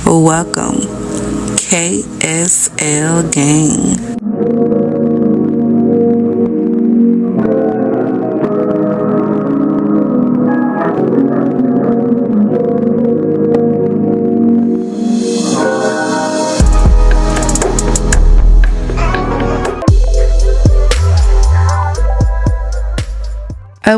Welcome, KSL Gang.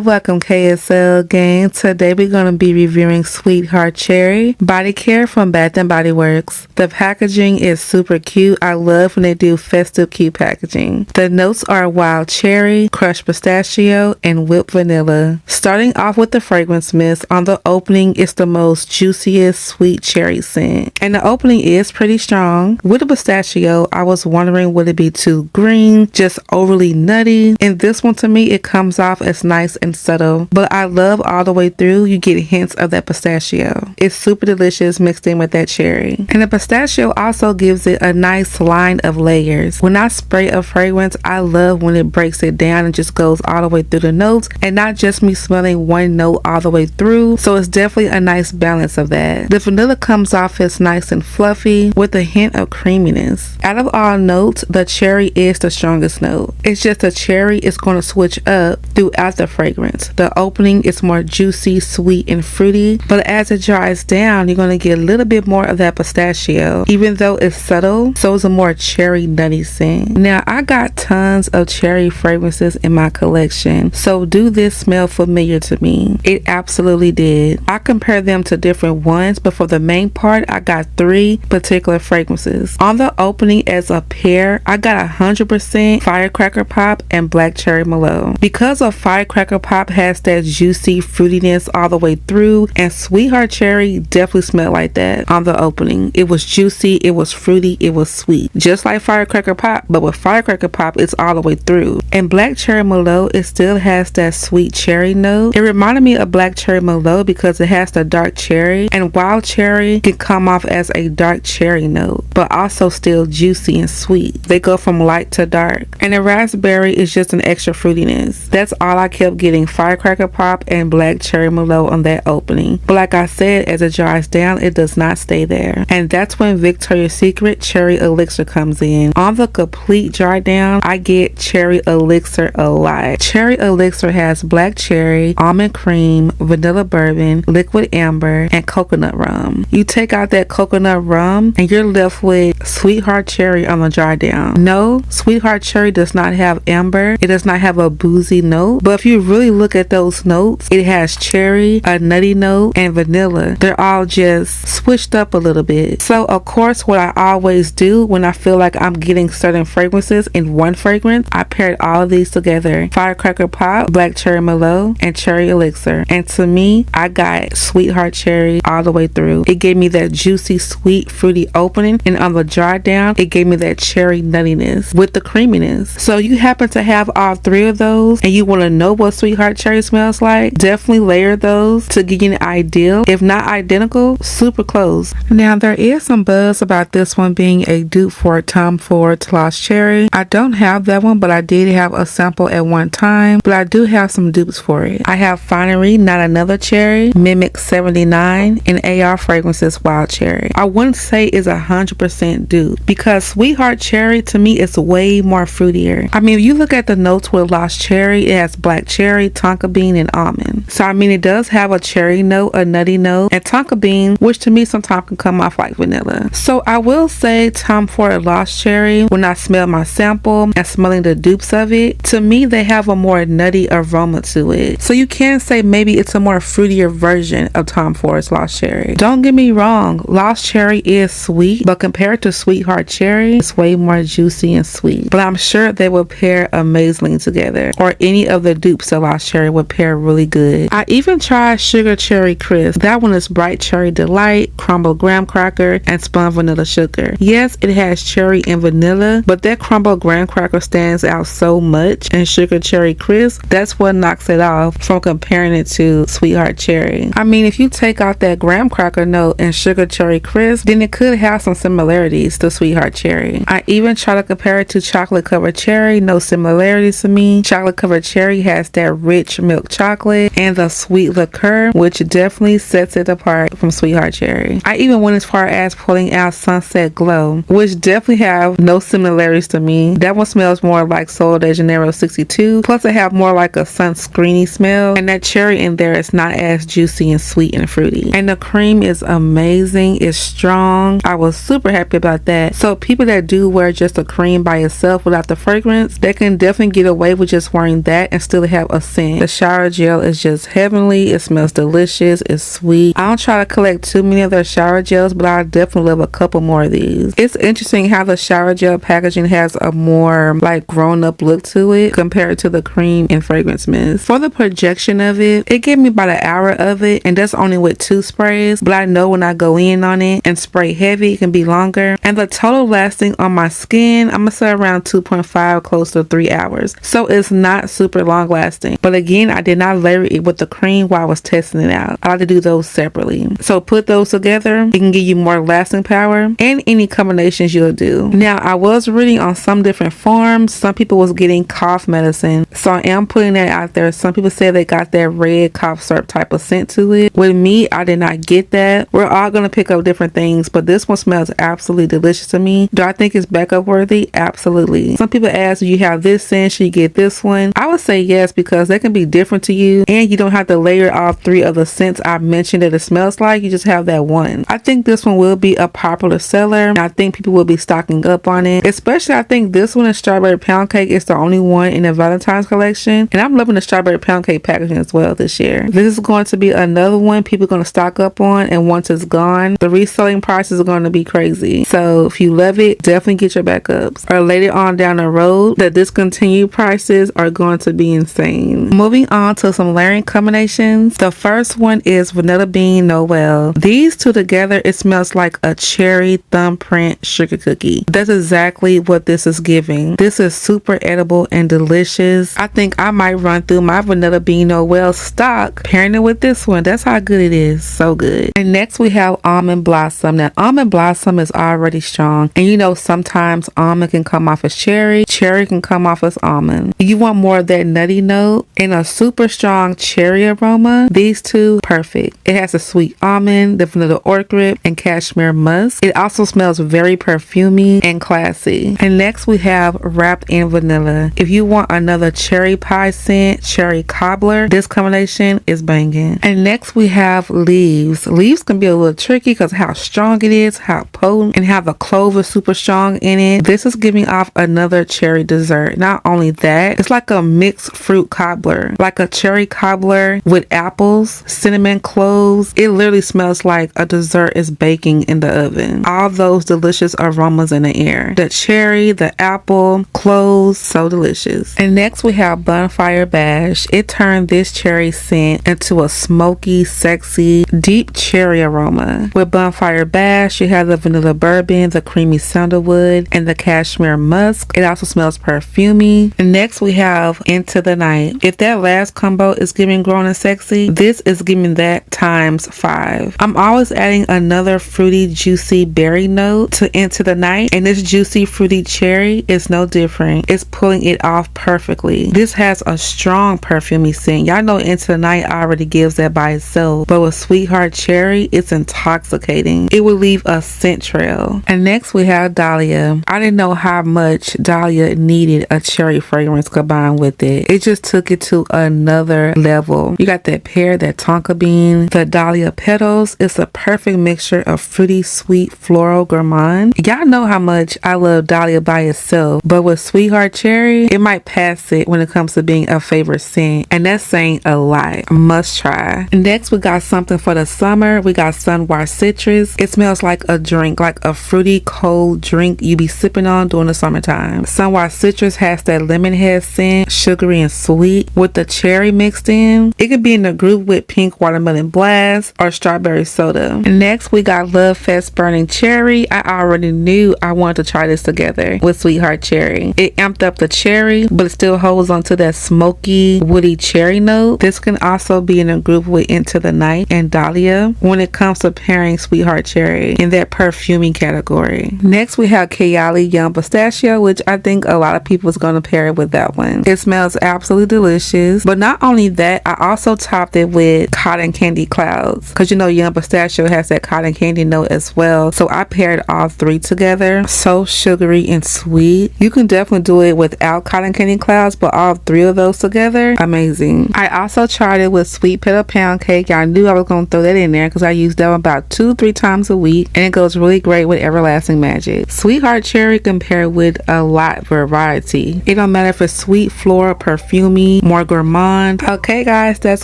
Welcome KSL gang. Today we're going to be reviewing Sweetheart Cherry Body Care from Bath & Body Works. The packaging is super cute. I love when they do festive cute packaging. The notes are wild cherry, crushed pistachio, and whipped vanilla. Starting off with the fragrance mist, on the opening it's the most juiciest sweet cherry scent. And the opening is pretty strong. With the pistachio, I was wondering would it be too green, just overly nutty. In this one to me it comes off as nice and subtle, but I love all the way through you get hints of that pistachio. It's super delicious mixed in with that cherry, and the pistachio also gives it a nice line of layers. When I spray a fragrance, I love when it breaks it down and just goes all the way through the notes and not just me smelling one note all the way through, so it's definitely a nice balance of that. The vanilla comes off as nice and fluffy with a hint of creaminess. Out of all notes, the cherry is the strongest note. It's just the cherry is going to switch up throughout the fragrance. The opening is more juicy, sweet, and fruity, but as it dries down, you're going to get a little bit more of that pistachio. Even though it's subtle, so it's a more cherry nutty scent. Now, I got tons of cherry fragrances in my collection, so do this smell familiar to me? It absolutely did. I compared them to different ones, but for the main part, I got 3 particular fragrances. On the opening as a pair, I got 100% Firecracker Pop and Black Cherry Merlot. Because of Firecracker Pop has that juicy fruitiness all the way through, and Sweetheart Cherry definitely smelled like that on the opening. It was juicy, it was fruity, it was sweet, just like Firecracker Pop, but with Firecracker Pop it's all the way through. And Black Cherry Merlot, it still has that sweet cherry note. It reminded me of Black Cherry Merlot because it has the dark cherry, and wild cherry can come off as a dark cherry note, but also still juicy and sweet. They go from light to dark. And the raspberry is just an extra fruitiness. That's all I kept getting, Firecracker Pop and Black Cherry Merlot on that opening. But like I said, as it dries down, it does not stay there. And that's when Victoria's Secret Cherry Elixir comes in. On the complete dry down, I get Cherry Elixir a lot. Cherry Elixir has black cherry, almond cream, vanilla bourbon, liquid amber, and coconut rum. You take out that coconut rum and you're left with Sweetheart Cherry on the dry down. No, Sweetheart Cherry does not have amber. It does not have a boozy note, but if you really look at those notes, it has cherry, a nutty note, and vanilla. They're all just switched up a little bit. So of course, what I always do when I feel like I'm getting certain fragrances in one fragrance, I paired all of these together: Firecracker Pop, Black Cherry Merlot, and Cherry Elixir. And to me, I got Sweetheart Cherry all the way through. It gave me that juicy, sweet, fruity opening, and on the dry down, it gave me that cherry nuttiness with the creaminess. So you happen to have all 3 of those and you want to know what Sweetheart Cherry smells like, definitely layer those to give you an idea. If not identical, super close. Now there is some buzz about this one being a dupe for Tom Ford's Lost Cherry. I don't have that one, but I did have a sample at one time, but I do have some dupes for it. I have Finery Not Another Cherry, Mimic 79, and AR Fragrances Wild Cherry. I wouldn't say it's 100% dupe because Sweetheart Cherry to me is way more fruitier. I mean, if you look at the notes with Lost Cherry, it has black cherry, tonka bean, and almond. So I mean, it does have a cherry note, a nutty note, and tonka bean, which to me sometimes can come off like vanilla. So I will say Tom Ford Lost Cherry, when I smell my sample and smelling the dupes of it, to me they have a more nutty aroma to it. So you can say maybe it's a more fruitier version of Tom Ford's Lost Cherry. Don't get me wrong, Lost Cherry is sweet, but compared to Sweetheart Cherry, it's way more juicy and sweet. But I'm sure they will pair amazingly together, or any of the dupes of Lost Cherry would pair really good. I even tried Sugar Cherry Crisp. That one is bright cherry delight, crumbled graham cracker, and spun vanilla sugar. Yes, it has cherry and vanilla, but that crumbled graham cracker stands out so much, and Sugar Cherry Crisp, that's what knocks it off from comparing it to Sweetheart Cherry. I mean, if you take out that graham cracker note and Sugar Cherry Crisp, then it could have some similarities to Sweetheart Cherry. I even try to compare it to Chocolate Covered Cherry. No similarities to me. Chocolate Covered Cherry has that that rich milk chocolate and the sweet liqueur, which definitely sets it apart from Sweetheart Cherry. I even went as far as pulling out Sunset Glow, which definitely have no similarities to me. That one smells more like Sol de Janeiro 62, plus it have more like a sunscreeny smell, and that cherry in there is not as juicy and sweet and fruity. And the cream is amazing. It's strong. I was super happy about that. So people that do wear just a cream by itself without the fragrance, they can definitely get away with just wearing that and still have a scent. The shower gel is just heavenly. It smells delicious. It's sweet. I don't try to collect too many of their shower gels, but I definitely love a couple more of these. It's interesting how the shower gel packaging has a more like grown up look to it compared to the cream and fragrance mist. For the projection of it, it gave me about an hour of it, and that's only with 2 sprays, but I know when I go in on it and spray heavy, it can be longer. And the total lasting on my skin, I'm gonna say around 2.5, close to 3 hours. So it's not super long lasting. But again, I did not layer it with the cream while I was testing it out. I like to do those separately. So put those together, it can give you more lasting power and any combinations you'll do. Now, I was reading on some different forums, some people was getting cough medicine. So I am putting that out there. Some people say they got that red cough syrup type of scent to it. With me, I did not get that. We're all going to pick up different things, but this one smells absolutely delicious to me. Do I think it's backup worthy? Absolutely. Some people ask, do you have this scent? Should you get this one? I would say yes, because they can be different to you, and you don't have to layer all 3 of the scents I mentioned that it smells like. You just have that one. I think this one will be a popular seller, and I think people will be stocking up on it. Especially, I think this one is Strawberry Pound Cake. It's the only one in the Valentine's collection, and I'm loving the Strawberry Pound Cake packaging as well this year. This is going to be another one people are going to stock up on, and once it's gone, the reselling prices are going to be crazy. So if you love it, definitely get your backups. Or later on down the road, the discontinued prices are going to be insane. Moving on to some layering combinations. The first one is Vanilla Bean Noel. These two together, it smells like a cherry thumbprint sugar cookie. That's exactly what this is giving. This is super edible and delicious. I think I might run through my Vanilla Bean Noel stock pairing it with this one. That's how good it is. So good. And next we have Almond Blossom. Now Almond Blossom is already strong, and you know sometimes almond can come off as cherry can come off as almond. You want more of that nutty note and a super strong cherry aroma. These two, perfect. It has a sweet almond, the vanilla orchid, and cashmere musk. It also smells very perfumey and classy. And next we have Wrapped in Vanilla. If you want another cherry pie scent, cherry cobbler, this combination is banging. And next we have Leaves. Leaves can be a little tricky because how strong it is, how potent, and how the clove is super strong in it. This is giving off another cherry dessert. Not only that, it's like a mixed fruit cobbler, like a cherry cobbler with apples, cinnamon, cloves. It literally smells like a dessert is baking in the oven. All those delicious aromas in the air. The cherry, the apple, cloves, so delicious. And next we have Bonfire Bash. It turned this cherry scent into a smoky, sexy, deep cherry aroma. With Bonfire Bash, you have the vanilla bourbon, the creamy sandalwood, and the cashmere musk. It also smells perfumey. And next we have Into the Night. If that last combo is giving grown and sexy, this is giving that times 5. I'm always adding another fruity, juicy berry note to Into the Night, and this juicy, fruity cherry is no different. It's pulling it off perfectly. This has a strong perfumey scent. Y'all know Into the Night already gives that by itself, but with Sweetheart Cherry, it's intoxicating. It will leave a scent trail. And next we have Dahlia. I didn't know how much Dahlia needed a cherry fragrance combined with it. It just took it to another level. You got that pear, that tonka bean, the Dahlia petals. It's a perfect mixture of fruity, sweet, floral gourmand. Y'all know how much I love Dahlia by itself, but with Sweetheart Cherry, it might pass it when it comes to being a favorite scent, and that's saying a lot. Must try. Next we got something for the summer. We got Sunwise Citrus. It smells like a drink, like a fruity cold drink you be sipping on during the summertime. Sunwise Citrus has that lemon head scent, sugary and sweet, with the cherry mixed in. It could be in a group with Pink Watermelon Blast or Strawberry Soda. And next we got Love Fest Burning Cherry. I already knew I wanted to try this together with Sweetheart Cherry. It amped up the cherry, but it still holds onto that smoky, woody cherry note. This can also be in a group with Into the Night and Dahlia when it comes to pairing Sweetheart Cherry in that perfuming category. Next we have Kayali Young Pistachio, which I think a lot of people is going to pair it with that one. It smells absolutely delicious. But not only that, I also topped it with cotton candy clouds, because you know young pistachio has that cotton candy note as well. So I paired all three together. So sugary and sweet. You can definitely do it without cotton candy clouds, but all three of those together, amazing. I also tried it with sweet potato pound cake. I knew I was going to throw that in there because I use that about 2-3 times a week, and it goes really great with Everlasting Magic. Sweetheart Cherry can pair with a lot variety. It don't matter if it's sweet, floral, perfumey, more gourmand. Okay guys, that's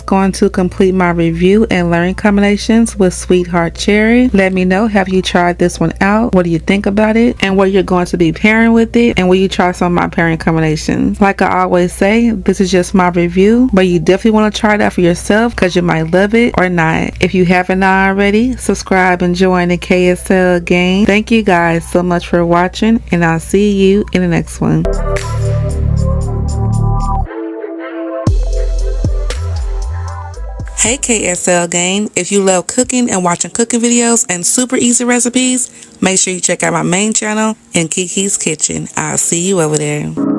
going to complete my review and learning combinations with Sweetheart Cherry. Let me know, have you tried this one out? What do you think about it? And what you're going to be pairing with it? And will you try some of my pairing combinations? Like I always say, this is just my review, but you definitely want to try it out for yourself because you might love it or not. If you haven't already, subscribe and join the KSL gang. Thank you guys so much for watching, and I'll see you in the next one. Hey KSL gang, if you love cooking and watching cooking videos and super easy recipes, make sure you check out my main channel in Keke's Kitchen. I'll see you over there.